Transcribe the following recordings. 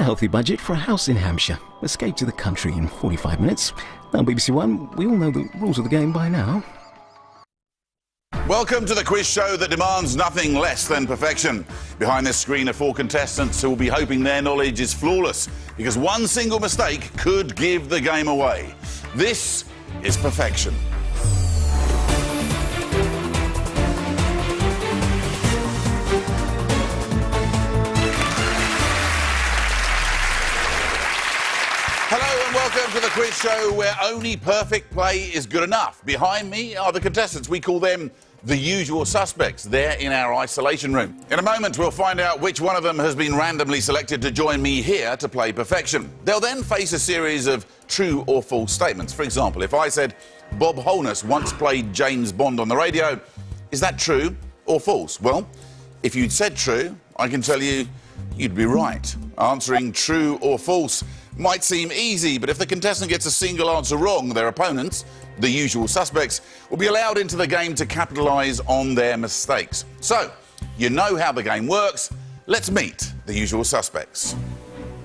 healthy budget for a house in Hampshire. Escape to the country in 45 minutes. On BBC One, we all know the rules of the game by now. Welcome to the quiz show that demands nothing less than perfection. Behind this screen are 4 contestants who will be hoping their knowledge is flawless, because one single mistake could give the game away. This is perfection. Hello and welcome to the quiz show where only perfect play is good enough. Behind me are the contestants. We call them the usual suspects. They're in our isolation room. In a moment, we'll find out which one of them has been randomly selected to join me here to play perfection. They'll then face a series of true or false statements. For example, if I said Bob Holness once played James Bond on the radio, is that true or false? Well, if you'd said true, I can tell you you'd be right. Answering true or false might seem easy, but if the contestant gets a single answer wrong, their opponents, the usual suspects, will be allowed into the game to capitalise on their mistakes. So, you know how the game works. Let's meet the usual suspects.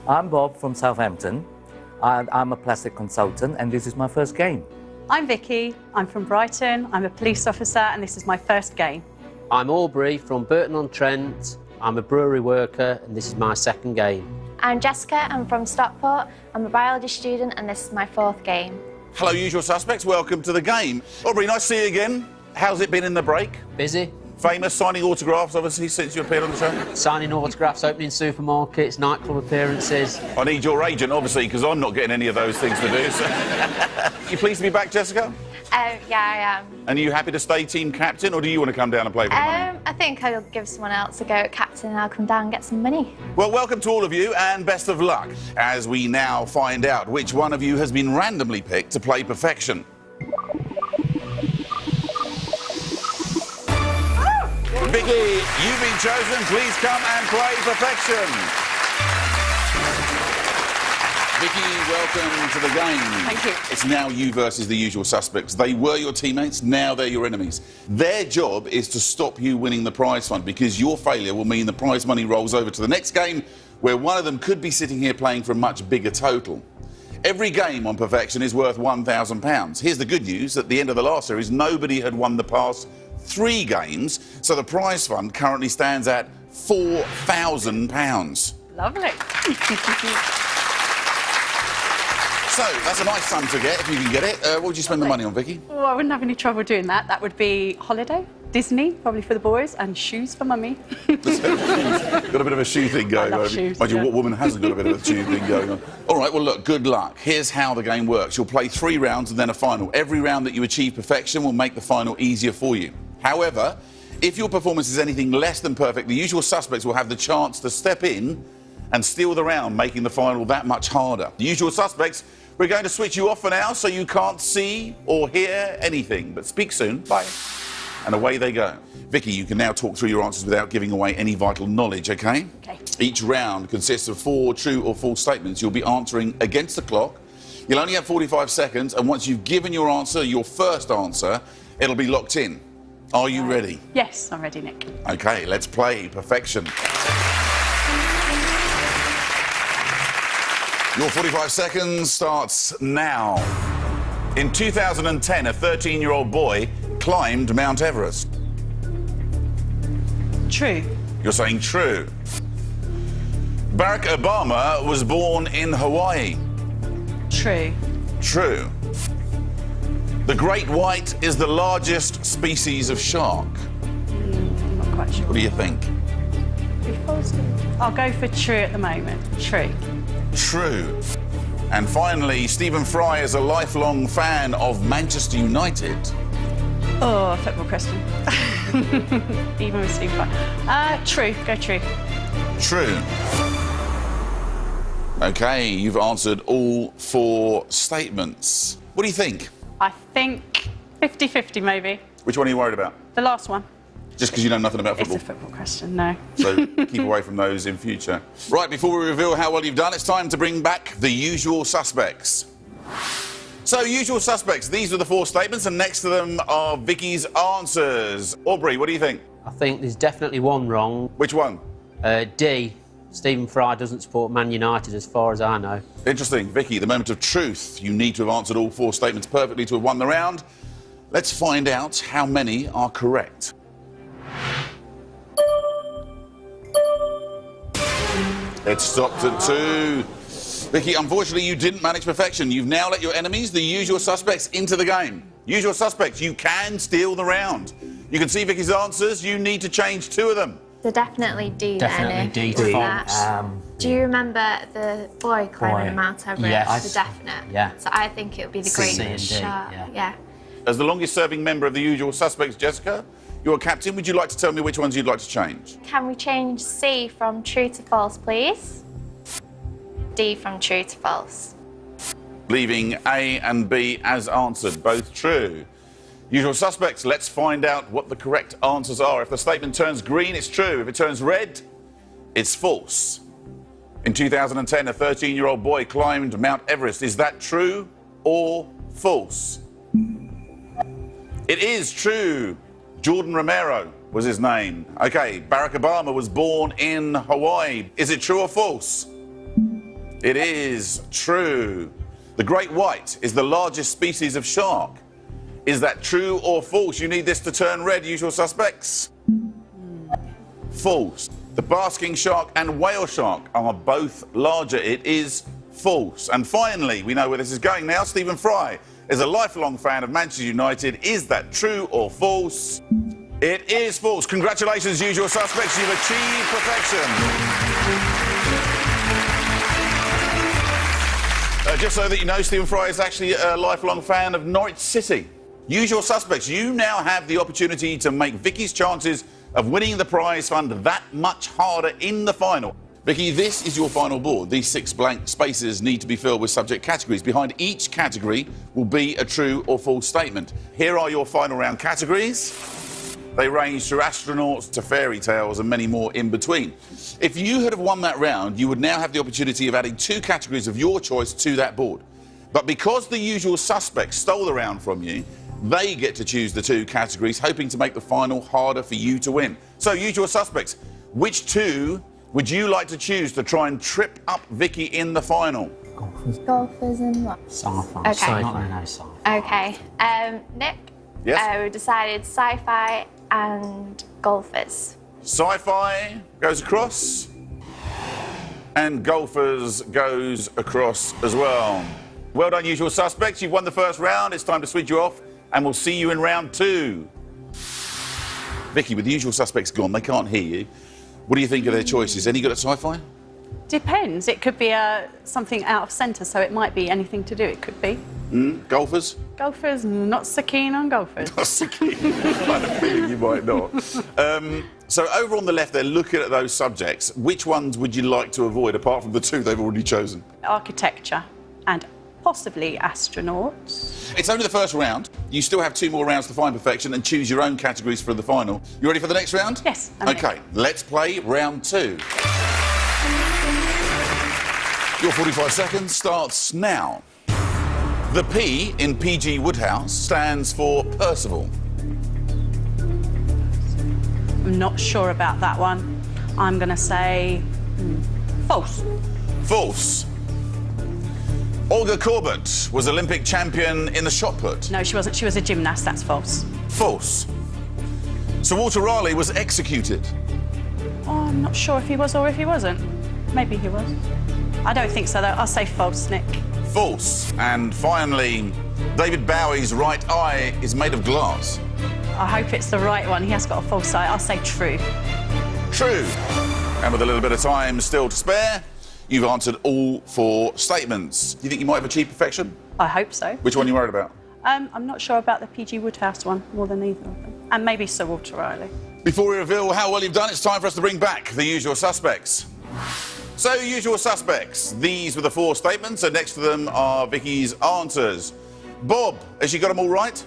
I'm Bob from Southampton. I'm a plastic consultant, and this is my first game. I'm Vicki. I'm from Brighton. I'm a police officer, and this is my first game. I'm Aubrey from Burton-on-Trent. I'm a brewery worker, and this is my second game. I'm Jessica, I'm from Stockport. I'm a biology student and this is my 4th game. Hello, usual suspects. Welcome to the game. Aubrey, nice to see you again. How's it been in the break? Busy. Famous, signing autographs, obviously, since you appeared on the show? Signing autographs, opening supermarkets, nightclub appearances. I need your agent, obviously, because I'm not getting any of those things to do. So. You pleased to be back, Jessica? Yeah, I am. And are you happy to stay team captain, or do you want to come down and play for the money? I think I'll give someone else a go at captain and I'll come down and get some money. Well, welcome to all of you, and best of luck, as we now find out which one of you has been randomly picked to play perfection. Vicki, you've been chosen. Please come and play perfection. Vicki, welcome to the game. Thank you. It's now you versus the usual suspects. They were your teammates, now they're your enemies. Their job is to stop you winning the prize fund, because your failure will mean the prize money rolls over to the next game, where one of them could be sitting here playing for a much bigger total. Every game on perfection is worth £1,000. Here's the good news: at the end of the last series, nobody had won the past 3 games, so the prize fund currently stands at £4,000. Lovely. So, that's a nice sum to get, if you can get it. What would you spend the money on, Vicki? Oh, I wouldn't have any trouble doing that. That would be holiday, Disney, probably for the boys, and shoes for mummy. Got a bit of a shoe thing going I love on. shoes, Mind you, yeah. what woman hasn't got a bit of a shoe thing going on? All right, well, look, good luck. Here's how the game works. You'll play 3 rounds and then a final. Every round that you achieve perfection will make the final easier for you. However, if your performance is anything less than perfect, the usual suspects will have the chance to step in and steal the round, making the final that much harder. The usual suspects, we're going to switch you off for now so you can't see or hear anything. But speak soon. Bye. And away they go. Vicki, you can now talk through your answers without giving away any vital knowledge, OK? OK. Each round consists of 4 true or false statements. You'll be answering against the clock. You'll only have 45 seconds, and once you've given your answer, your first answer, it'll be locked in. Are you ready? Yes, I'm ready, Nick. OK, let's play perfection. Your 45 seconds starts now. In 2010, a 13-year-old boy climbed Mount Everest. True. You're saying true. Barack Obama was born in Hawaii. True. True. The great white is the largest species of shark. I'm not quite sure. What do you think? I'll go for true at the moment. True. True. And finally, Stephen Fry is a lifelong fan of Manchester United. Oh, a football question. Even with Steve Fry. True. Go true. True. OK, you've answered all 4 statements. What do you think? I think 50-50 maybe. Which one are you worried about? The last one. Just because you know nothing about football? It's a football question, no. So keep away from those in future. Right, before we reveal how well you've done, it's time to bring back the usual suspects. So, usual suspects, these are the 4 statements, and next to them are Vicki's answers. Aubrey, what do you think? I think there's definitely one wrong. Which one? D. Stephen Fry doesn't support Man United as far as I know. Interesting. Vicky, the moment of truth. You need to have answered all 4 statements perfectly to have won the round. Let's find out how many are correct. It stopped at 2. Vicky, unfortunately, you didn't manage perfection. You've now let your enemies, the usual suspects, into the game. Usual suspects, you can steal the round. You can see Vicky's answers. You need to change 2 of them. So definitely D Definitely then. D to false. Do you remember the boy climbing Mount Everest? Yes. The definite. Yeah. So I think it would be the C great and D, shark. yeah. As the longest serving member of the usual suspects, Jessica, you're captain. Would you like to tell me which ones you'd like to change? Can we change C from true to false, please? D from true to false. Leaving A and B as answered, both true. Usual suspects, let's find out what the correct answers are. If the statement turns green, it's true. If it turns red, it's false. In 2010, a 13-year-old boy climbed Mount Everest. Is that true or false? It is true. Jordan Romero was his name. Okay, Barack Obama was born in Hawaii. Is it true or false? It is true. The great white is the largest species of shark. Is that true or false? You need this to turn red, usual suspects. False. The basking shark and whale shark are both larger. It is false. And finally, we know where this is going now. Stephen Fry is a lifelong fan of Manchester United. Is that true or false? It is false. Congratulations, usual suspects. You've achieved perfection. Just so that you know, Stephen Fry is actually a lifelong fan of Norwich City. Usual suspects, you now have the opportunity to make Vicky's chances of winning the prize fund that much harder in the final. Vicky, this is your final board. These 6 blank spaces need to be filled with subject categories. Behind each category will be a true or false statement. Here are your final round categories. They range through astronauts to fairy tales and many more in between. If you had have won that round, you would now have the opportunity of adding 2 categories of your choice to that board. But because the usual suspects stole the round from you, they get to choose the 2 categories, hoping to make the final harder for you to win. So, usual suspects, which 2 would you like to choose to try and trip up Vicky in the final? Golfers and what? Sci-fi. Okay. Sci-fi. No, sci-fi. Okay. Nick? Yes? We decided sci-fi and golfers. Sci-fi goes across, and golfers goes across as well. Well done, usual suspects. You've won the first round. It's time to switch you off, and we'll see you in round 2. Vicky, with the usual suspects gone, they can't hear you. What do you think of their choices? Any good at sci-fi? Depends. It could be something out of centre, so it might be anything to do. It could be. Golfers? Golfers, not so keen on golfers. I had a feeling you might not. So over on the left there, looking at those subjects, which ones would you like to avoid, apart from the 2 they've already chosen? Architecture and possibly astronauts. It's only the first round. You still have 2 more rounds to find perfection and choose your own categories for the final. You ready for the next round? Yes. I'm OK, ready. let's play round 2. Your 45 seconds starts now. The P in PG Woodhouse stands for Percival. I'm not sure about that one. I'm going to say false. False. Olga Korbut was Olympic champion in the shot put. No, she wasn't. She was a gymnast. That's false. False. Sir Walter Raleigh was executed. Oh, I'm not sure if he was or if he wasn't. Maybe he was. I don't think so, though. I'll say false, Nick. False. And finally, David Bowie's right eye is made of glass. I hope it's the right one. He has got a false eye. I'll say true. True. And with a little bit of time still to spare, you've answered all 4 statements. Do you think you might have achieved perfection? I hope so. Which one are you worried about? I'm not sure about the PG Woodhouse one more than either of them. And maybe Sir Walter Raleigh. Before we reveal how well you've done, it's time for us to bring back the usual suspects. So, usual suspects. These were the 4 statements, and next to them are Vicky's answers. Bob, has she got them all right?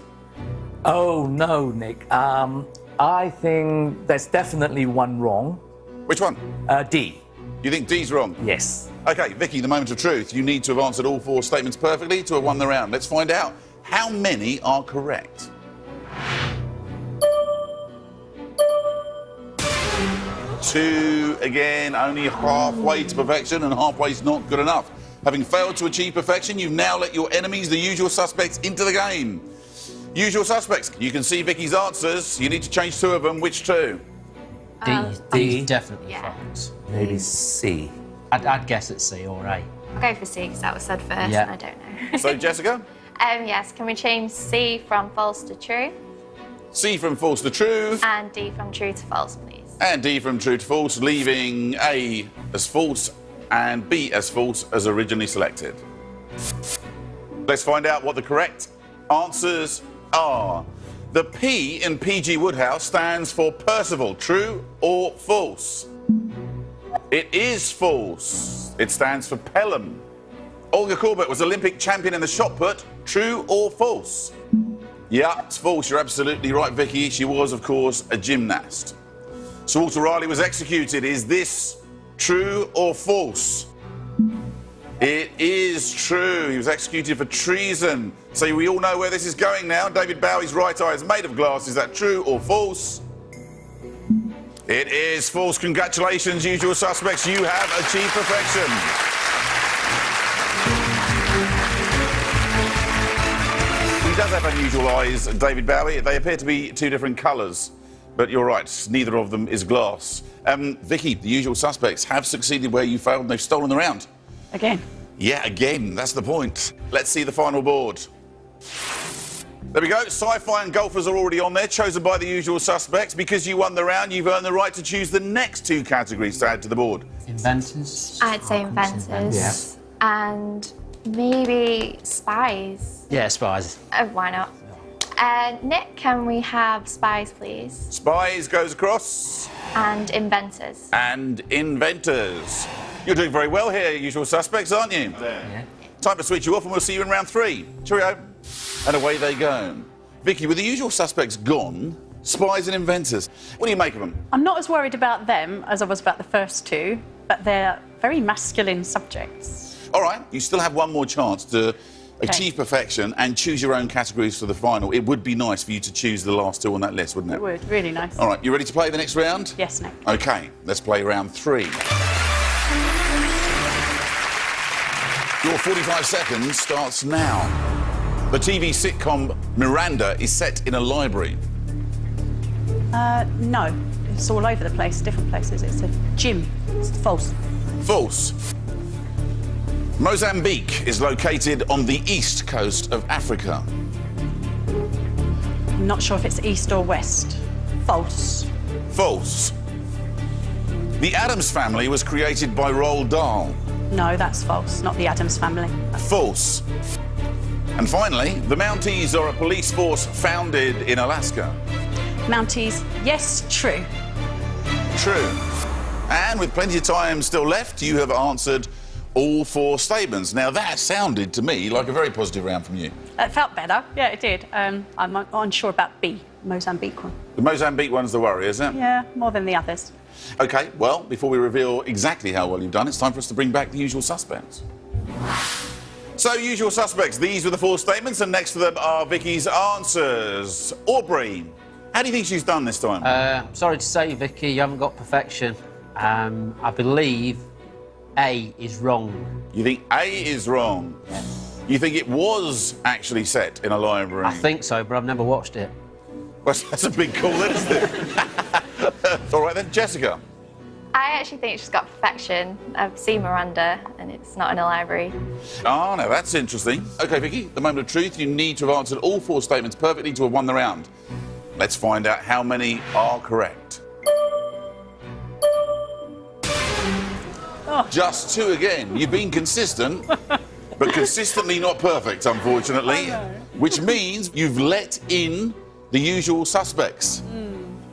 Oh, no, Nick. I think there's definitely one wrong. Which one? D. You think D's wrong? Yes. OK, Vicky, the moment of truth. You need to have answered all 4 statements perfectly to have won the round. Let's find out how many are correct. 2 again, only halfway to perfection, and halfway is not good enough. Having failed to achieve perfection, you've now let your enemies, the usual suspects, into the game. Usual suspects, you can see Vicky's answers. You need to change 2 of them. Which 2? D. Definitely Yeah. false. Maybe C. I'd guess it's C or A. I'll go for C because that was said first, Yeah. and I don't know. So, Jessica? Yes, can we change C from false to true? C from false to true, And D from true to false, please. and D from true to false, leaving A as false and B as false as originally selected. Let's find out what the correct answers are. The P in PG Woodhouse stands for Percival. True or false? It is false. It stands for Pelham. Olga Korbut was Olympic champion in the shot put. True or false? Yeah, it's false. You're absolutely right, Vicky. She was, of course, a gymnast. Sir Walter Raleigh was executed. Is this true or false? It is true. He was executed for treason. So we all know where this is going now. David Bowie's right eye is made of glass. Is that true or false? It is false. Congratulations, usual suspects. You have achieved perfection. He does have unusual eyes, David Bowie. They appear to be 2 different colours. But you're right, neither of them is glass. Vicky, the usual suspects have succeeded where you failed and they've stolen the round. Again. Yeah, again, that's the point. Let's see the final board. There we go. Sci-fi and golfers are already on there, chosen by the usual suspects. Because you won the round, you've earned the right to choose the next 2 categories to add to the board. Inventors. I'd say inventors. Yeah. And maybe spies. Yeah, spies. Why not? Nick, can we have spies, please? Spies goes across. And inventors. And inventors. You're doing very well here, usual suspects, aren't you? Yeah. Time to switch you off and we'll see you in round 3. Cheerio. And away they go. Vicky, with the usual suspects gone, spies and inventors, what do you make of them? I'm not as worried about them as I was about the first 2, but they're very masculine subjects. All right, you still have one more chance to achieve perfection and choose your own categories for the final. It would be nice for you to choose the last 2 on that list, wouldn't it? It would, really nice. All right, you ready to play the next round? Yes, Nick. OK, let's play round 3. Your 45 seconds starts now. The TV sitcom Miranda is set in a library. No, it's all over the place, different places. It's a gym. It's false. False. Mozambique is located on the east coast of Africa. I'm not sure if it's east or west. False. False. The Addams Family was created by Roald Dahl. No, that's false. Not the Addams Family. False. And finally, the Mounties are a police force founded in Alaska. Mounties, yes, true. True. And with plenty of time still left, you have answered all 4 statements. Now, that sounded to me like a very positive round from you. It felt better. Yeah, it did. I'm unsure about B, Mozambique one. The Mozambique one's the worry, isn't it? Yeah, more than the others. OK, well, before we reveal exactly how well you've done, it's time for us to bring back the usual suspects. So, usual suspects, these were the 4 statements, and next to them are Vicky's answers. Aubrey, how do you think she's done this time? Sorry to say, Vicky, you haven't got perfection. I believe A is wrong. You think A is wrong? Yes. You think it was actually set in a library? I think so, but I've never watched it. Well, that's a big call, then, isn't it? All right, then, Jessica. I actually think she's got perfection. I've seen Miranda, and it's not in a library. Oh, no, that's interesting. OK, Vicky, the moment of truth, you need to have answered all 4 statements perfectly to have won the round. Let's find out how many are correct. Oh. Just 2 again. You've been consistent, but consistently not perfect, unfortunately. Which means you've let in the usual suspects.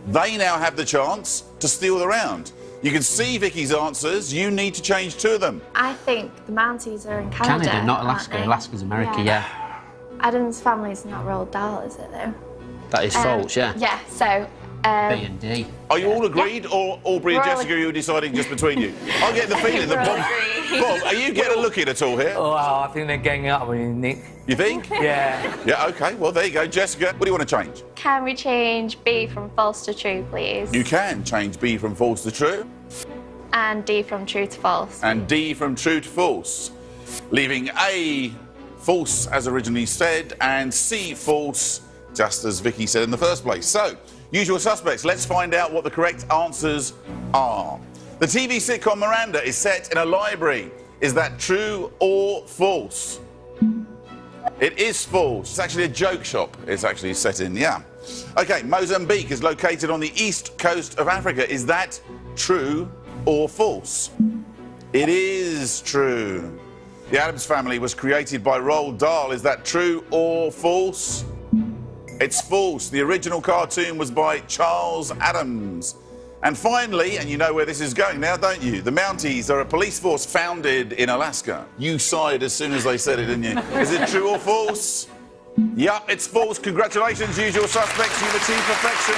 They now have the chance to steal the round. You can see Vicky's answers. You need to change 2 of them. I think the Mounties are in Canada. Canada, not aren't Alaska. they? Alaska's America, yeah. Adam's family's not Roald Dahl, is it, though? That is false, yeah. Yeah, so... B and D. Are you all agreed, or Aubrey and We're all Jessica, are you deciding just between you? I get the feeling that Bob, are you getting a look in at all here? Oh, I think they're ganging up on you, Nick. You think? Yeah. Yeah, OK. Well, there you go. Jessica, what do you want to change? can we change B from false to true, please? You can change B from false to true. And D from true to false. And D from true to false. Leaving A false as originally said and C false just as Vicky said in the first place. So, usual suspects, let's find out what the correct answers are. The TV sitcom Miranda is set in a library. Is that true or false? It is false. It's actually a joke shop. It's actually set in, yeah. Okay, Mozambique is located on the east coast of Africa. Is that true or false? It is true. The Addams Family was created by Roald Dahl. Is that true or false? It's false. The original cartoon was by Charles Addams. And finally, and you know where this is going now, don't you? The Mounties are a police force founded in Alaska. You sighed as soon as they said it, didn't you? Is it true or false? Yup, it's false. Congratulations, usual suspects. You've achieved perfection.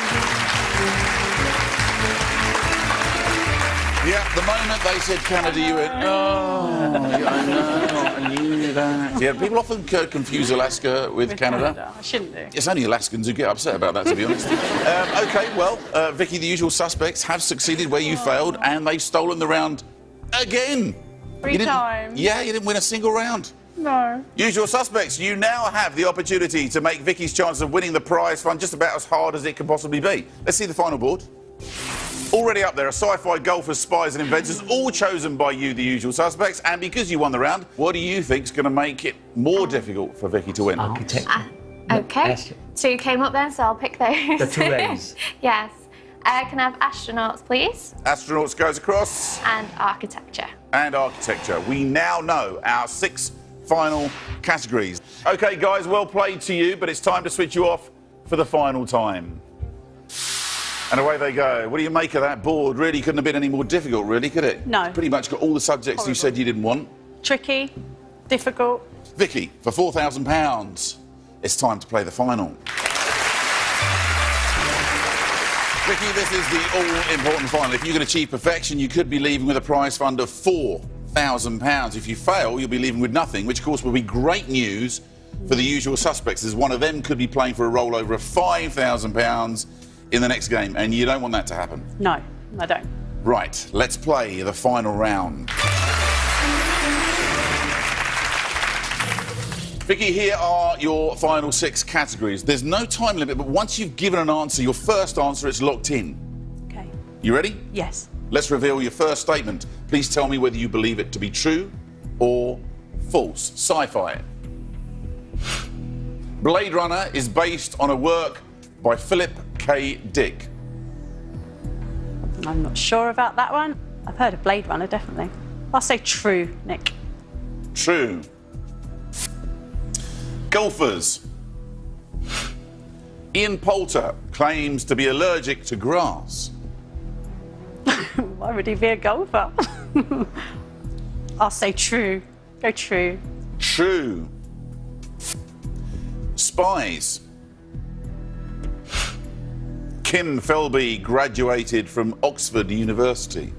Yeah, the moment they said Canada, you went, oh, yeah, I know, I knew that. Yeah, people often confuse Alaska with Canada. I shouldn't do. It's only Alaskans who get upset about that, to be honest. OK, well, Vicky, the usual suspects have succeeded where you failed, and they've stolen the round again. Three times. Yeah, you didn't win a single round. No. Usual suspects, you now have the opportunity to make Vicky's chance of winning the prize fund just about as hard as it can possibly be. Let's see the final board. Already up there are sci-fi golfers, spies and inventors, all chosen by you, the usual suspects. And because you won the round, what do you think's going to make it more difficult for Vicky to win? Architect. Okay. Yes. Two came up then, so I'll pick those. The two A's. Yes. Can I have astronauts, please? Astronauts goes across. And architecture. And architecture. We now know our 6 final categories. OK, guys, well played to you, but it's time to switch you off for the final time. And away they go. What do you make of that board? Really couldn't have been any more difficult, really, could it? No. Pretty much got all the subjects Horrible. you said you didn't want. Tricky, difficult. Vicky, for £4,000, it's time to play the final. Vicky, this is the all-important final. If you can achieve perfection, you could be leaving with a prize fund of £4,000. If you fail, you'll be leaving with nothing, which, of course, will be great news for the usual suspects, as one of them could be playing for a rollover of £5,000 in the next game, and you don't want that to happen. No, I don't. Right, let's play the final round. Vicky, here are your final 6 categories. There's no time limit, but once you've given an answer, your first answer, it's locked in. Okay. You ready? Yes. Let's reveal your first statement. Please tell me whether you believe it to be true or false. Sci-fi. Blade Runner is based on a work by Philip K. Dick. I'm not sure about that one. I've heard of Blade Runner, definitely. I'll say true, Nick. True. Golfers. Ian Poulter claims to be allergic to grass. Why would he be a golfer? I'll say true. Go true. True. Spies. Kim Felby graduated from Oxford University.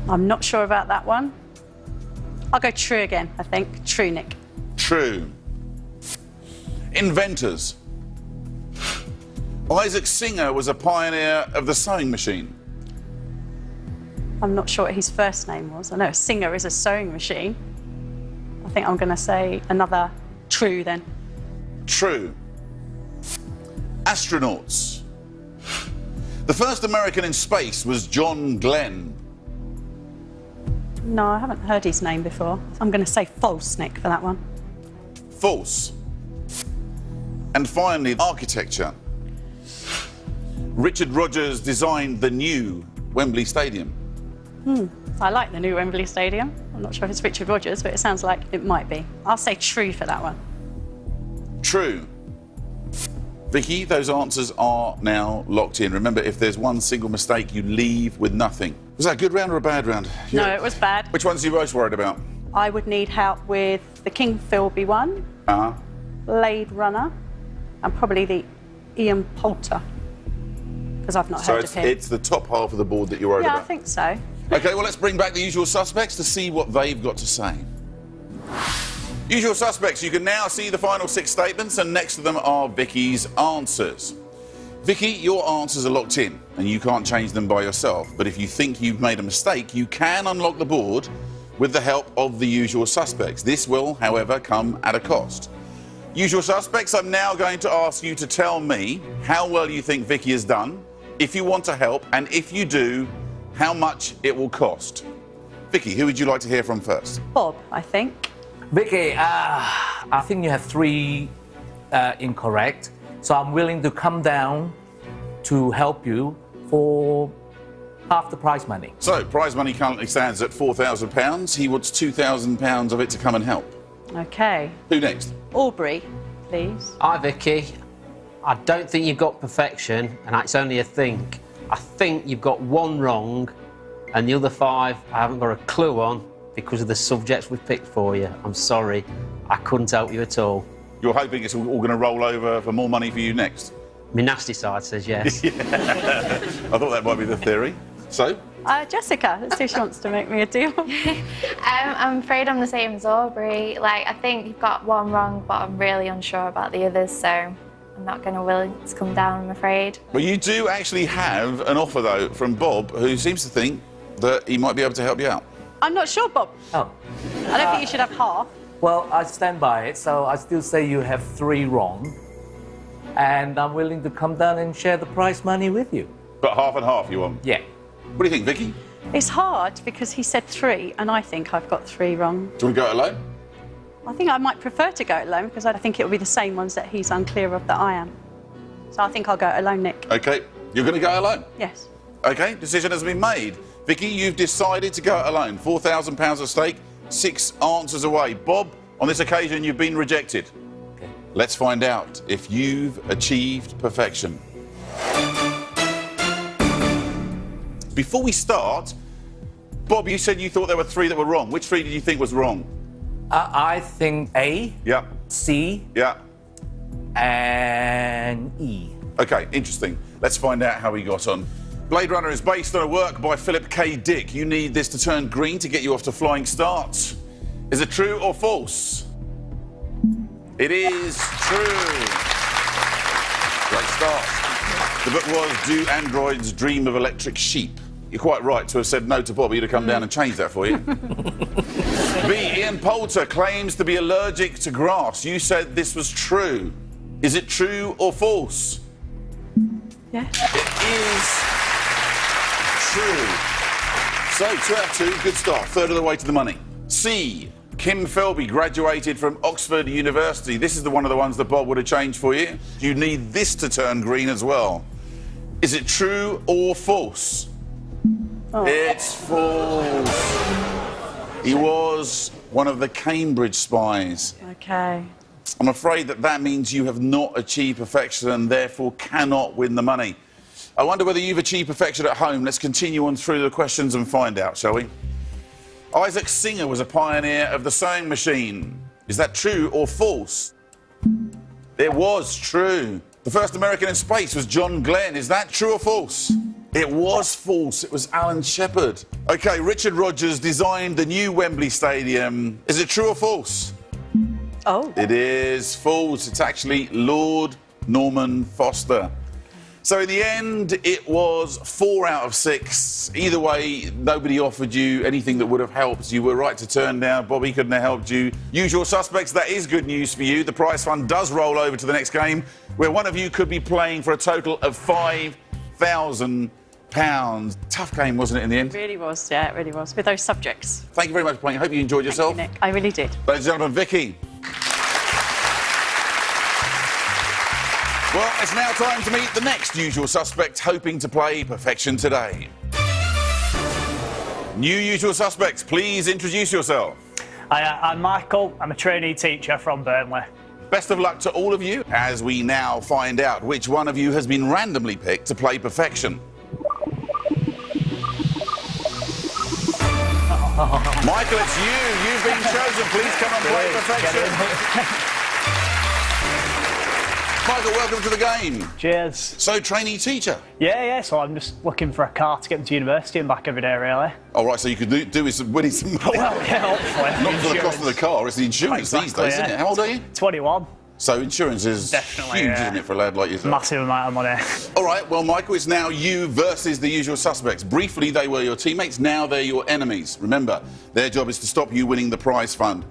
I'm not sure about that one. I'll go true again, I think. True, Nick. True. Inventors. Isaac Singer was a pioneer of the sewing machine. I'm not sure what his first name was. I know Singer is a sewing machine. I think I'm going to say another true then. True. Astronauts. The first American in space was John Glenn. No, I haven't heard his name before. I'm going to say false, Nick, for that one. False. And finally, architecture. Richard Rogers designed the new Wembley Stadium. I like the new Wembley Stadium. I'm not sure if it's Richard Rogers, but it sounds like it might be. I'll say true for that one. True. Vicky, those answers are now locked in. Remember, if there's one single mistake, you leave with nothing. Was that a good round or a bad round? No, it was bad. Which ones are you most worried about? I would need help with the King Philby one, Blade Runner, and probably the Ian Poulter, because I've not heard of him. So it's the top half of the board that you're worried Yeah, about? I think so. OK, well, let's bring back the usual suspects to see what they've got to say. Usual suspects, you can now see the final 6 statements, and next to them are Vicky's answers. Vicky, your answers are locked in, and you can't change them by yourself. But if you think you've made a mistake, you can unlock the board with the help of the usual suspects. This will, however, come at a cost. Usual suspects, I'm now going to ask you to tell me how well you think Vicky has done, if you want to help, and if you do, how much it will cost. Vicky, who would you like to hear from first? Bob, I think. Vicky, I think you have 3 incorrect. So I'm willing to come down to help you for half the prize money. So, prize money currently stands at £4,000. He wants £2,000 of it to come and help. Okay. Who next? Aubrey, please. Hi, Vicky. I don't think you've got perfection, and it's only a think. I think you've got 1 wrong, and the other 5 I haven't got a clue on because of the subjects we've picked for you. I'm sorry. I couldn't help you at all. You're hoping it's all going to roll over for more money for you next? My nasty side says yes. I thought that might be the theory. So? Jessica, let's see if she wants to make me a deal. I'm afraid I'm the same as Aubrey. Like, I think you've got 1 wrong, but I'm really unsure about the others, so I'm not going to willing to come down, I'm afraid. Well, you do actually have an offer, though, from Bob, who seems to think that he might be able to help you out. I'm not sure, Bob. Oh. I don't think you should have half. Well, I stand by it, so I still say you have 3 wrong. And I'm willing to come down and share the prize money with you. But half and half you want? Yeah. What do you think, Vicky? It's hard because he said 3, and I think I've got 3 wrong. Do you want to go it alone? I think I might prefer to go it alone because I think it'll be the same ones that he's unclear of that I am. So I think I'll go it alone, Nick. OK, you're going to go it alone? Yes. OK, decision has been made. Vicky, you've decided to go it alone. £4,000 at stake, 6 answers away. Bob, on this occasion, you've been rejected. Okay. Let's find out if you've achieved perfection. Before we start, Bob, you said you thought there were 3 that were wrong. Which 3 did you think was wrong? I think A, Yeah. C, Yeah. and E. OK, interesting. Let's find out how he got on. Blade Runner is based on a work by Philip K. Dick. You need this to turn green to get you off to flying starts. Is it true or false? It is true. Great start. The book was Do Androids Dream of Electric Sheep? You're quite right to have said no to Bobby to come down and change that for you. B. Ian Poulter claims to be allergic to grass. You said this was true. Is it true or false? Yes. It is true. So, 2 out of 2, good start. Third of the way to the money. C. Kim Philby graduated from Oxford University. This is one of the ones that Bob would have changed for you. You need this to turn green as well. Is it true or false? Oh. It's false. He was one of the Cambridge spies. OK. I'm afraid that means you have not achieved perfection and therefore cannot win the money. I wonder whether you've achieved perfection at home. Let's continue on through the questions and find out, shall we? Isaac Singer was a pioneer of the sewing machine. Is that true or false? It was true. The first American in space was John Glenn. Is that true or false? It was false. It was Alan Shepard. OK, Richard Rodgers designed the new Wembley Stadium. Is it true or false? Oh. It is false. It's actually Lord Norman Foster. So in the end, it was 4 out of 6. Either way, nobody offered you anything that would have helped. You were right to turn down. Bobby couldn't have helped you. Usual suspects, that is good news for you. The prize fund does roll over to the next game, where one of you could be playing for a total of £5,000. Tough game, wasn't it, in the end? It really was, yeah, it really was, with those subjects. Thank you very much for playing. I hope you enjoyed yourself. Thank you, Nick. I really did. Ladies and gentlemen, Vicky. Well, it's now time to meet the next usual suspect hoping to play perfection today. New usual suspects, please introduce yourself. I'm Michael. I'm a trainee teacher from Burnley. Best of luck to all of you as we now find out which one of you has been randomly picked to play perfection. Michael, it's you. You've been chosen. Please come and play perfection. Michael, welcome to the game. Cheers. So, trainee teacher. Yeah, so I'm just looking for a car to get to university and back every day, really. All right, so you could do with some winning some money. Well, yeah, hopefully. Not for the cost of the car, it's the insurance these days, isn't it? How old are you? 21. So insurance is Definitely, huge, yeah. isn't it, for a lad like yourself? Massive amount of money. All right, well, Michael, it's now you versus the usual suspects. Briefly, they were your teammates. Now they're your enemies. Remember, their job is to stop you winning the prize fund.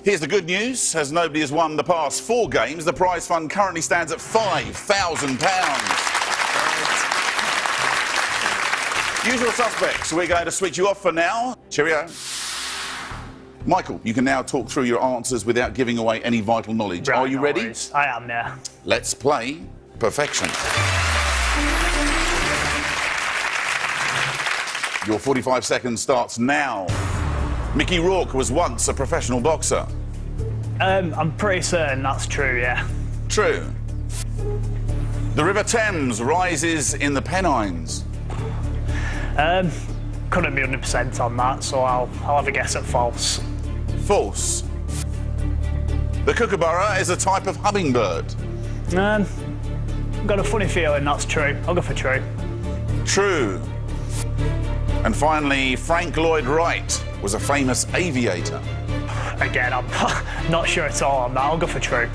Here's the good news. As nobody has won the past 4 games, the prize fund currently stands at £5,000. Usual suspects, we're going to switch you off for now. Cheerio. Michael, you can now talk through your answers without giving away any vital knowledge. Right, Are you no ready? worries. I am, yeah. Let's play Perfection. Your 45 seconds starts now. Mickey Rourke was once a professional boxer. I'm pretty certain that's true, yeah. True. The River Thames rises in the Pennines. Couldn't be 100% on that, so I'll have a guess at false. False. The kookaburra is a type of hummingbird. Got a funny feeling that's true. I'll go for true. True. And finally, Frank Lloyd Wright was a famous aviator. Again, I'm not sure at all on that. I'll go for true.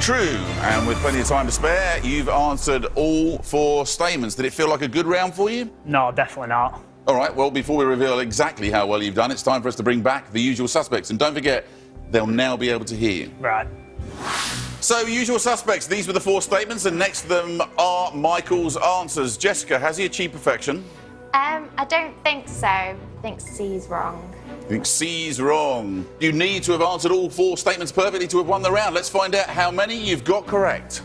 True. And with plenty of time to spare, you've answered all 4 statements. Did it feel like a good round for you? No, definitely not. All right, well, before we reveal exactly how well you've done, it's time for us to bring back the usual suspects. And don't forget, they'll now be able to hear you. Right. So, usual suspects, these were the 4 statements, and next to them are Michael's answers. Jessica, has he achieved perfection? I don't think so. I think C's wrong. I think C's wrong. You need to have answered all 4 statements perfectly to have won the round. Let's find out how many you've got correct.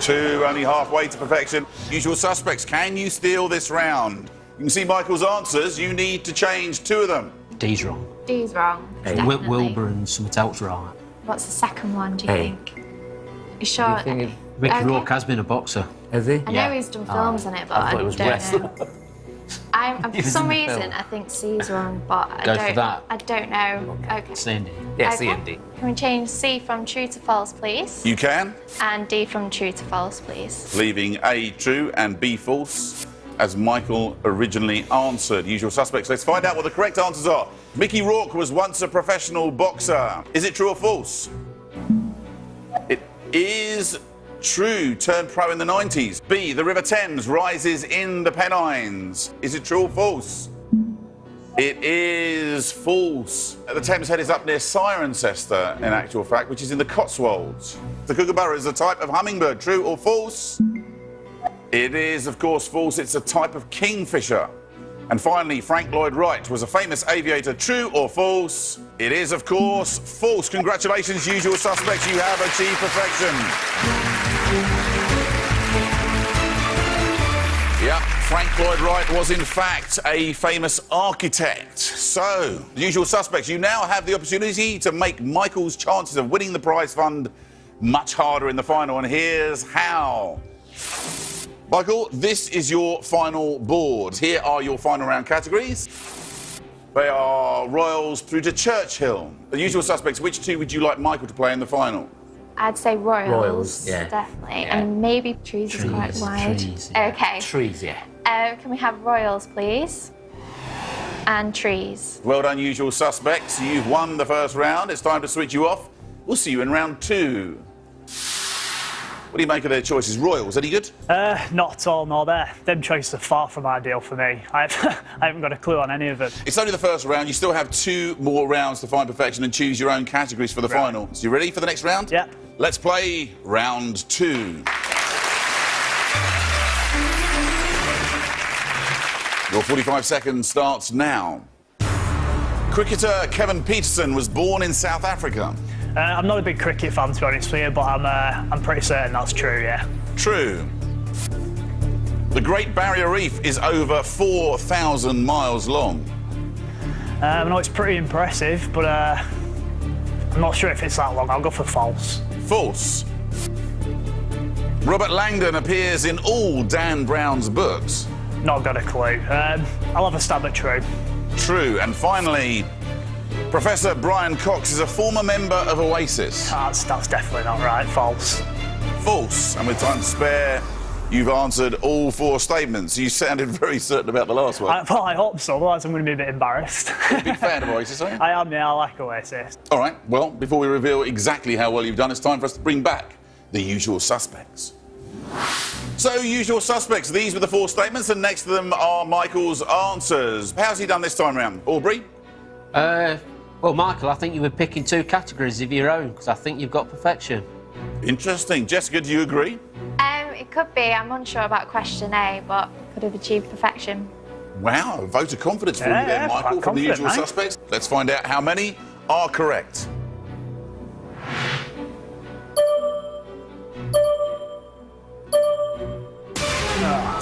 Two, only halfway to perfection. Usual suspects, can you steal this round? You can see Michael's answers. You need to change 2 of them. D's wrong. D's wrong. Definitely. Wilbur and something else right. What's the second one, do you think? You sure? think Mickey Okay. Rourke has been a boxer. Is he? I know he's done films on it, but I thought it was don't West. know. For was some in the reason, film. I think C's wrong, but I Go don't. for that. I don't know. Okay. Sandy. Yeah, Okay. C and D. Can we change C from true to false, please? You can, And D from true to false, please. leaving A true and B false, as Michael originally answered. Usual suspects. Let's find out what the correct answers are. Mickey Rourke was once a professional boxer. Is it true or false? It is true. Turned pro in the 90s. B, the River Thames rises in the Pennines. Is it true or false? It is false. The Thames Head is up near Cirencester, in actual fact, which is in the Cotswolds. The kookaburra is a type of hummingbird. True or false? It is, of course, false. It's a type of kingfisher. And finally, Frank Lloyd Wright was a famous aviator. True or false? It is, of course, false. Congratulations, usual suspects. You have achieved perfection. Yeah, Frank Lloyd Wright was, in fact, a famous architect. So, the usual suspects, you now have the opportunity to make Michael's chances of winning the prize fund much harder in the final. And here's how. Michael, this is your final board. Here are your final round categories. They are Royals through to Churchill. The usual suspects, which 2 would you like Michael to play in the final? I'd say Royals. Royals, yeah. Definitely. Yeah. And maybe Trees is quite wide. Trees, yeah. Okay. Trees, yeah. Can we have Royals, please? And Trees. Well done, usual suspects. You've won the first round. It's time to switch you off. We'll see you in round 2. What do you make of their choices? Royals, any good? Not at all, no. Them choices are far from ideal for me. I haven't got a clue on any of it. It's only the first round. You still have 2 more rounds to find perfection and choose your own categories for the final. So you ready for the next round? Yep. Let's play round 2. Your 45 seconds starts now. Cricketer Kevin Peterson was born in South Africa. I'm not a big cricket fan, to be honest with you, but I'm pretty certain that's true, yeah. True. The Great Barrier Reef is over 4,000 miles long. I know it's pretty impressive, but I'm not sure if it's that long. I'll go for false. False. Robert Langdon appears in all Dan Brown's books. Not got a clue. I'll have a stab at true. True. And finally, Professor Brian Cox is a former member of Oasis. That's definitely not right. False. False. And with time to spare, you've answered all 4 statements. You sounded very certain about the last one. Well, I hope so, otherwise I'm going to be a bit embarrassed. You're a big fan of Oasis, are you? I am, yeah, I like Oasis. All right, well, before we reveal exactly how well you've done, it's time for us to bring back the usual suspects. So, usual suspects, these were the 4 statements, and next to them are Michael's answers. How's he done this time round? Aubrey? Well, Michael, I think you were picking 2 categories of your own, because I think you've got perfection. Interesting. Jessica, do you agree? It could be. I'm unsure about question A, but could have achieved perfection. Wow, a vote of confidence for you Yeah, there, quite Michael, from the confident, usual mate. suspects. Let's find out how many are correct.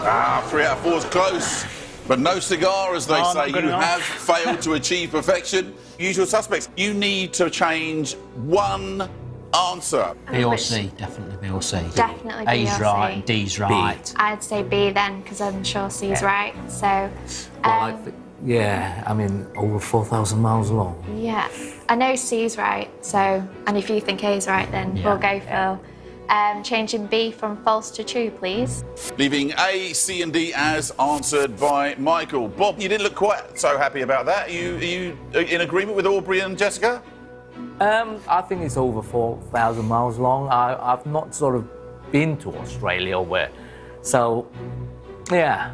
Ah, 3 out of 4 is close, but no cigar, as they Oh, say. not good You enough. have failed to achieve perfection. Usual suspects, you need to change 1 answer. B or Which- C, definitely B or C. Definitely B A's or right, C. D's right. I'd say B then, because I'm sure C's right. So, Well, I think, yeah, I mean, over 4,000 miles long. yeah. I know C's right, so, and if you think A's right, then Yeah. we'll go for changing B from false to true, please. Leaving A, C and D as answered by Michael. Bob, you didn't look quite so happy about that. Are you in agreement with Aubrey and Jessica? I think it's over 4,000 miles long. I've not sort of been to Australia or where. So, yeah.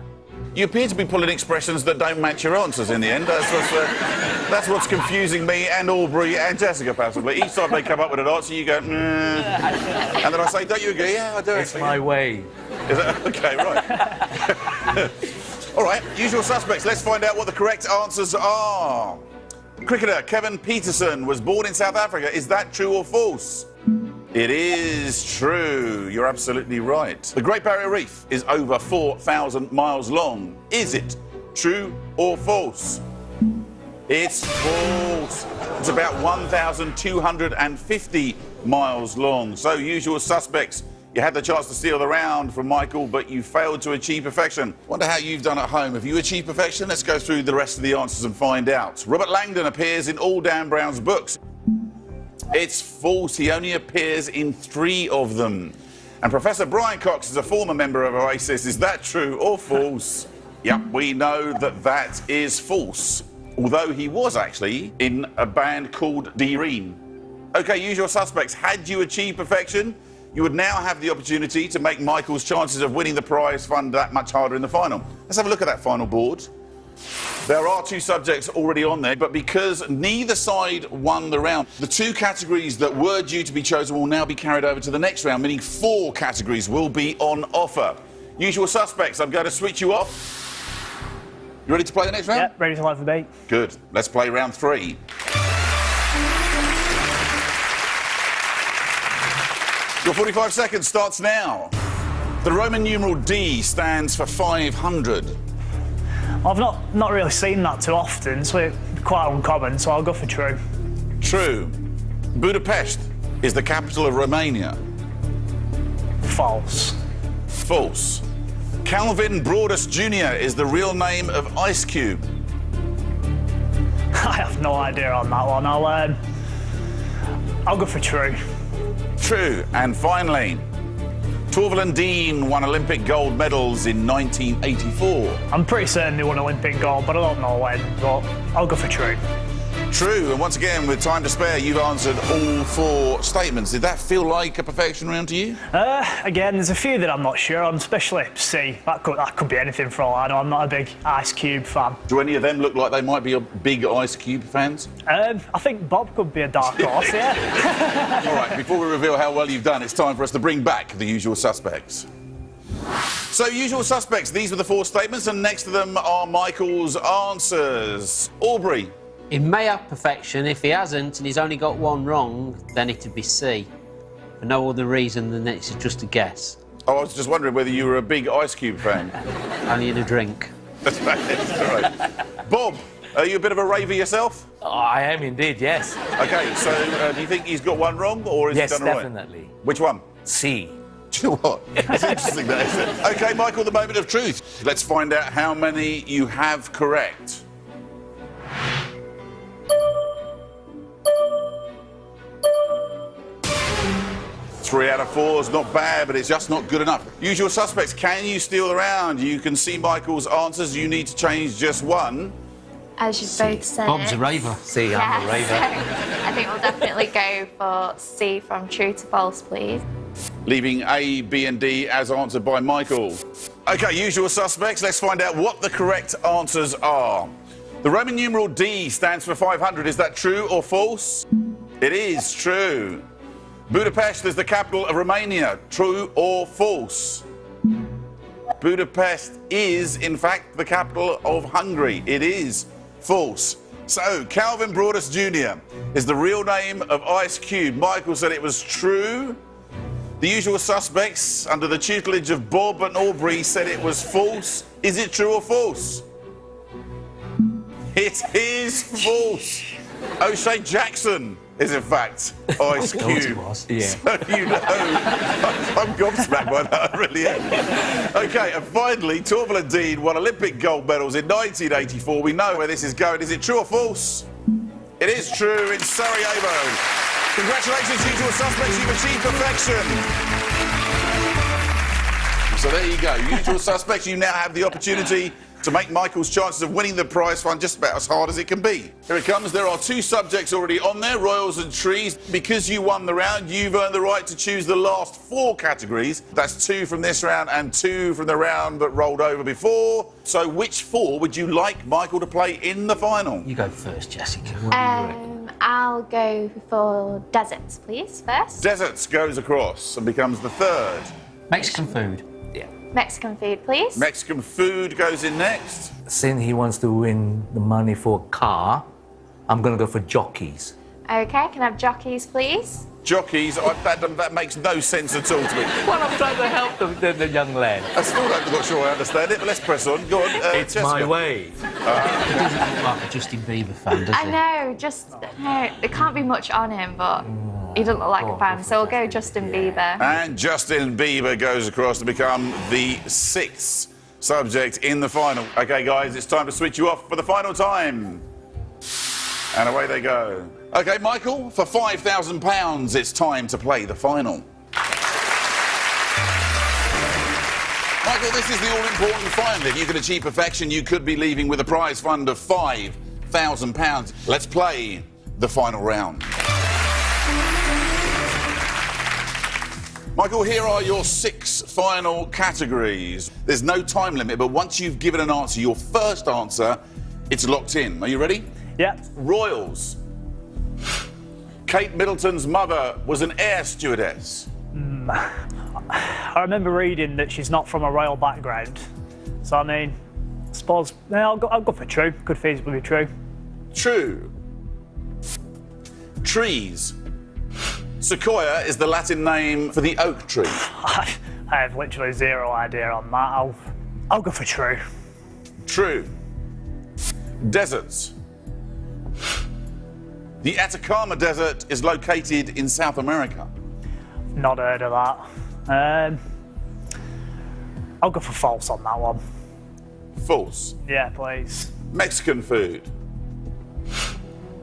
You appear to be pulling expressions that don't match your answers in the end. That's what's confusing me and Aubrey and Jessica, possibly. Each time they come up with an answer, you go, and then I say, don't you agree? Yeah, I do. It's my way. Is that okay? Right. All right. Usual suspects. Let's find out what the correct answers are. Cricketer Kevin Peterson was born in South Africa. Is that true or false? It is true. You're absolutely right. The Great Barrier Reef is over 4,000 miles long. Is it true or false? It's false. It's about 1,250 miles long. So, usual suspects. You had the chance to steal the round from Michael, but you failed to achieve perfection. Wonder how you've done at home. Have you achieved perfection? Let's go through the rest of the answers and find out. Robert Langdon appears in all Dan Brown's books. It's false. He only appears in 3 of them. And Professor Brian Cox is a former member of Oasis. Is that true or false? Yep, we know that that is false. Although he was actually in a band called Deereen. Okay, usual suspects. Had you achieved perfection, you would now have the opportunity to make Michael's chances of winning the prize fund that much harder in the final. Let's have a look at that final board. There are 2 subjects already on there, but because neither side won the round, the 2 categories that were due to be chosen will now be carried over to the next round, meaning 4 categories will be on offer. Usual suspects, I'm going to switch you off. You ready to play the next round? Yep, ready to live the beat. Good. Let's play round 3. Your 45 seconds starts now. The Roman numeral D stands for 500. I've not really seen that too often, so it's quite uncommon, so I'll go for true. True. Budapest is the capital of Romania. False. False. Calvin Broadus Jr. is the real name of Ice Cube. I have no idea on that one. I'll go for true. True. And finally, Torvill and Dean won Olympic gold medals in 1984. I'm pretty certain they won Olympic gold, but I don't know when, but I'll go for true. True. And once again, with time to spare, you've answered all 4 statements. Did that feel like a perfection round to you? Again, there's a few that I'm not sure on, especially C. That could be anything for all I know. I'm not a big Ice Cube fan. Do any of them look like they might be a big Ice Cube fans? I think Bob could be a dark horse, yeah. All right, before we reveal how well you've done, it's time for us to bring back the usual suspects. So, usual suspects, these were the 4 statements, and next to them are Michael's answers. Aubrey. He may have perfection. If he hasn't and he's only got 1 wrong, then it'd be C. For no other reason than it's just a guess. Oh, I was just wondering whether you were a big Ice Cube fan. Only in a drink. That's right. That's right. Bob, are you a bit of a raver yourself? Oh, I am indeed, yes. Okay, so do you think he's got 1 wrong, or is Yes, he done right? definitely. Which one? C. Do you know what? It's interesting, that, isn't it? Okay, Michael, the moment of truth. Let's find out how many you have correct. 3 out of 4 is not bad, but it's just not good enough. Usual suspects, can you steal the round? You can see Michael's answers. You need to change just one. As you both said. Bob's a raver. See, I'm a raver. So I think we'll definitely go for C from true to false, please. Leaving A, B and D as answered by Michael. OK, usual suspects, let's find out what the correct answers are. The Roman numeral D stands for 500. Is that true or false? It is true. Budapest is the capital of Romania. True or false? Budapest is, in fact, the capital of Hungary. It is false. So, Calvin Broadus Jr. is the real name of Ice Cube. Michael said it was true. The usual suspects, under the tutelage of Bob and Aubrey, said it was false. Is it true or false? It is false. O'Shea Jackson is, in fact, Ice Cube. Yeah. So you know, I'm gobsmacked by that, I really am. OK, and finally, Torval and Dean won Olympic gold medals in 1984. We know where this is going. Is it true or false? It is true in Sarajevo. Congratulations, usual suspects, you've achieved perfection. So there you go, usual suspects, you now have the opportunity to make Michael's chances of winning the prize fund just about as hard as it can be. Here it comes, there are 2 subjects already on there, royals and trees. Because you won the round, you've earned the right to choose the last 4 categories. That's 2 from this round and 2 from the round that rolled over before. So which 4 would you like Michael to play in the final? You go first, Jessica. What do you reckon? I'll go for deserts, please, first. Deserts goes across and becomes the 3rd. Mexican food. Yeah. Mexican food, please. Mexican food goes in next. Since he wants to win the money for a car, I'm going to go for jockeys. OK, can I have jockeys, please? Jockeys, that makes no sense at all to me. Well, I'm trying to help the young lad. I still not sure I understand it, but let's press on. Go on, It's Jessica. my way. He doesn't look like a Justin Bieber fan, does he? I know, there can't be much on him, but he doesn't look like a fan, so we'll go Justin Bieber. And Justin Bieber goes across to become the 6th subject in the final. OK, guys, it's time to switch you off for the final time. And away they go. OK, Michael, for £5,000, it's time to play the final. Michael, this is the all-important final. If you can achieve perfection, you could be leaving with a prize fund of £5,000. Let's play the final round. Michael, here are your 6 final categories. There's no time limit, but once you've given an answer, your first answer, it's locked in. Are you ready? Yeah. Royals. Kate Middleton's mother was an air stewardess. I remember reading that she's not from a royal background. So, I mean, I suppose, yeah, I'll go for true. Could feasibly be true. True. Trees. Sequoia is the Latin name for the oak tree. I have literally zero idea on that. I'll go for true. True. Deserts. The Atacama Desert is located in South America. Not heard of that. I'll go for false on that one. False. Yeah, please. Mexican food.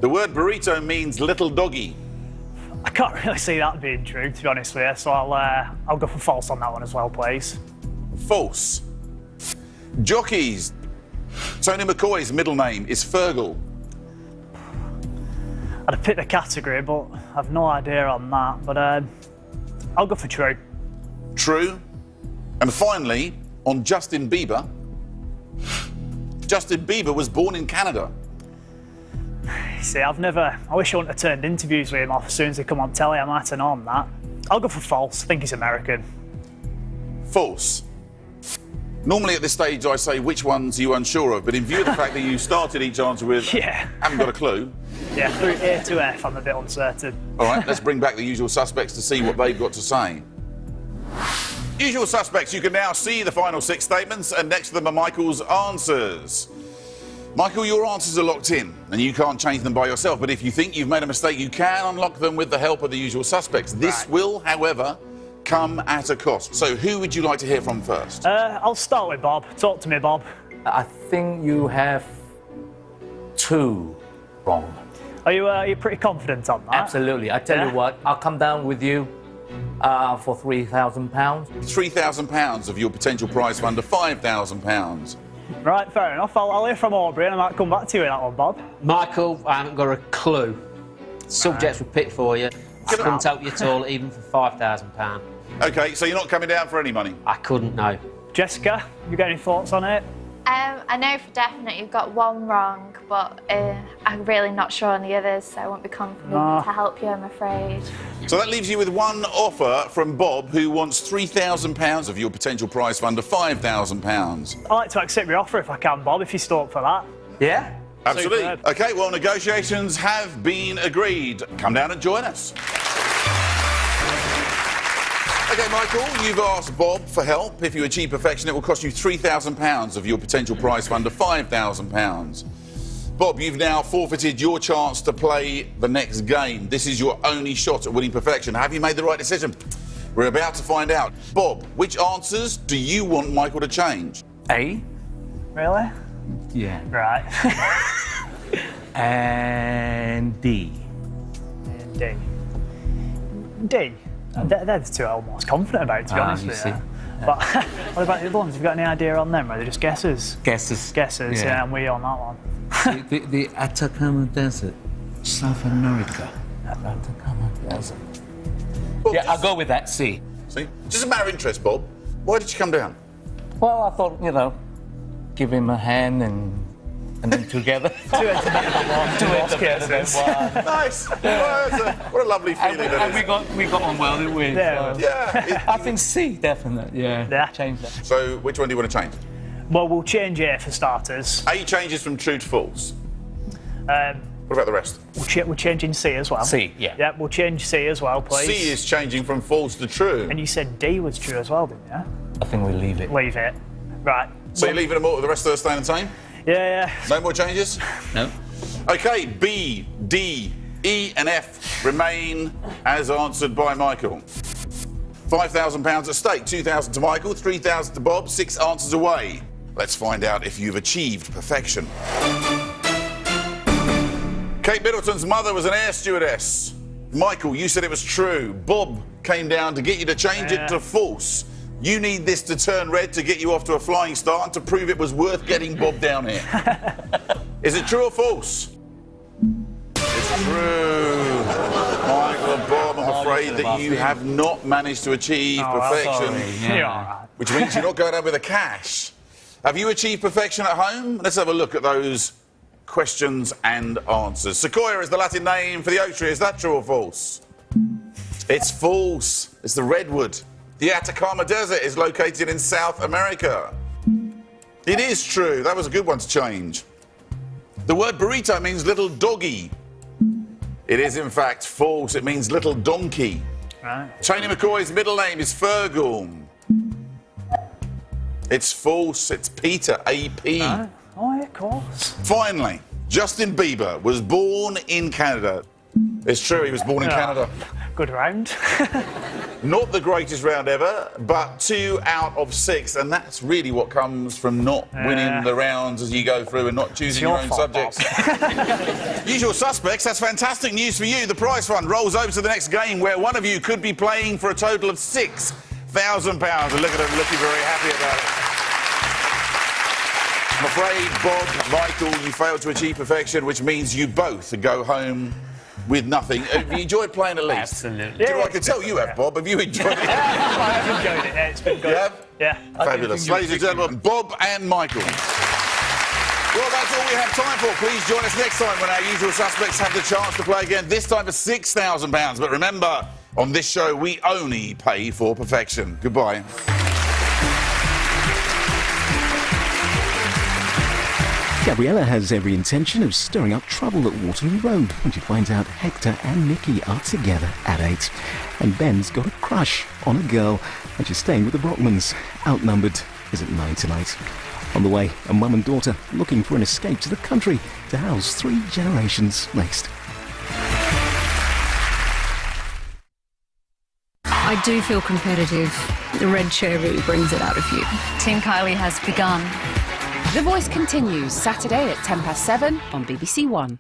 The word burrito means little doggy. I can't really see that being true, to be honest with you, so I'll go for false on that one as well, please. False. Jockeys. Tony McCoy's middle name is Fergal. I'd have picked a category, but I've no idea on that. But I'll go for true. True. And finally, on Justin Bieber. Justin Bieber was born in Canada. You see, I wish I wouldn't have turned interviews with him off as soon as they come on telly. I might have known that. I'll go for false. I think he's American. False. Normally at this stage I say which ones are you unsure of, but in view of the fact that you started each answer with Yeah. haven't got a clue. Yeah, through A to F, I'm a bit uncertain. All right, let's bring back the usual suspects to see what they've got to say. Usual suspects, you can now see the final 6 statements, and next to them are Michael's answers. Michael, your answers are locked in, and you can't change them by yourself, but if you think you've made a mistake, you can unlock them with the help of the usual suspects. This will, however, come at a cost. So who would you like to hear from first? I'll start with Bob. Talk to me, Bob. I think you have 2 wrong. Are you pretty confident on that? Absolutely. I tell you what, I'll come down with you For £3,000. £3,000 of your potential prize fund to £5,000. Right, fair enough. I'll hear from Aubrey and I might come back to you in that one, Bob. Michael, I haven't got a clue. Subjects were picked for you. I couldn't help you at all, even for £5,000. OK, so you're not coming down for any money? I couldn't, no. Jessica, you got any thoughts on it? I know for definite you've got one wrong, but I'm really not sure on the others, so I won't be confident to help you, I'm afraid. So that leaves you with one offer from Bob, who wants £3,000 of your potential prize fund to £5,000. I'd like to accept your offer if I can, Bob, if you're still up for that. Yeah? Absolutely. Superb. OK, well, negotiations have been agreed. Come down and join us. OK, Michael, you've asked Bob for help. If you achieve perfection, it will cost you £3,000 of your potential prize fund of £5,000. Bob, you've now forfeited your chance to play the next game. This is your only shot at winning perfection. Have you made the right decision? We're about to find out. Bob, which answers do you want Michael to change? A. Really? Yeah. Right. And D. And D. D. They're the two I'm most confident about, to be honest you with see. you. But what about the other ones? Have you got any idea on them? Are they just guesses? Guesses. Guesses, yeah, and we on that one. The Atacama Desert, South America. Atacama Desert. Bob, Yeah, I'll go with that, C. See? Just a matter of interest, Bob. Why did you come down? Well, I thought, give him a hand and then together. Two ends of guesses. Nice. What a lovely feeling And that is. we got on well, didn't we? Yeah. So- Yeah. I think C, definite. Yeah. Change that. So, which one do you want to change? Well, we'll change A for starters. A changes from true to false. What about the rest? We're changing C as well. C, yeah. Yeah, we'll change C as well, please. C is changing from false to true. And you said D was true as well, didn't you? I think we leave it. Leave it. Right. So you're leaving them all, the rest of us staying the same? Yeah. No more changes? No. OK, B, D, E and F remain as answered by Michael. £5,000 at stake, £2,000 to Michael, £3,000 to Bob, 6 answers away. Let's find out if you've achieved perfection. Kate Middleton's mother was an air stewardess. Michael, you said it was true. Bob came down to get you to change it to false. You need this to turn red to get you off to a flying start and to prove it was worth getting Bob down here. Is it true or false? It's true. Michael and Bob, I'm afraid that you have not managed to achieve perfection. Yeah. Which means you're not going out with the cash. Have you achieved perfection at home? Let's have a look at those questions and answers. Sequoia is the Latin name for the oak tree. Is that true or false? It's false. It's the redwood. The Atacama Desert is located in South America. It is true. That was a good one to change. The word burrito means little doggy. It is, in fact, false. It means little donkey. Right. Cheney McCoy's middle name is Fergal. It's false. It's Peter, A.P. Oh, yeah, of course. Finally, Justin Bieber was born in Canada. It's true, he was born in Canada. Good round. Not the greatest round ever, but 2 out of 6, and that's really what comes from not winning the rounds as you go through and not choosing your own fault, subjects. Usual suspects, that's fantastic news for you. The prize fund rolls over to the next game where one of you could be playing for a total of £6,000. And look at him looking very happy about it. I'm afraid, Bob, Michael, you failed to achieve perfection, which means you both go home with nothing. Have you enjoyed playing at least? Absolutely. I can tell you have, Bob. Have you enjoyed it? I have enjoyed it. Yeah, it's been good. You have? Yeah. Fabulous. Ladies and gentlemen, Bob and Michael. Well, that's all we have time for. Please join us next time when our usual suspects have the chance to play again, this time for £6,000. But remember, on this show, we only pay for perfection. Goodbye. Gabriella has every intention of stirring up trouble at Waterloo Road when she finds out Hector and Nikki are together at 8. And Ben's got a crush on a girl and she's staying with the Brockmans. Outnumbered is at 9 tonight. On the way, a mum and daughter looking for an escape to the country to house 3 generations next. I do feel competitive. The red chair really brings it out of you. Team Kylie has begun. The Voice continues Saturday at 7:10 on BBC One.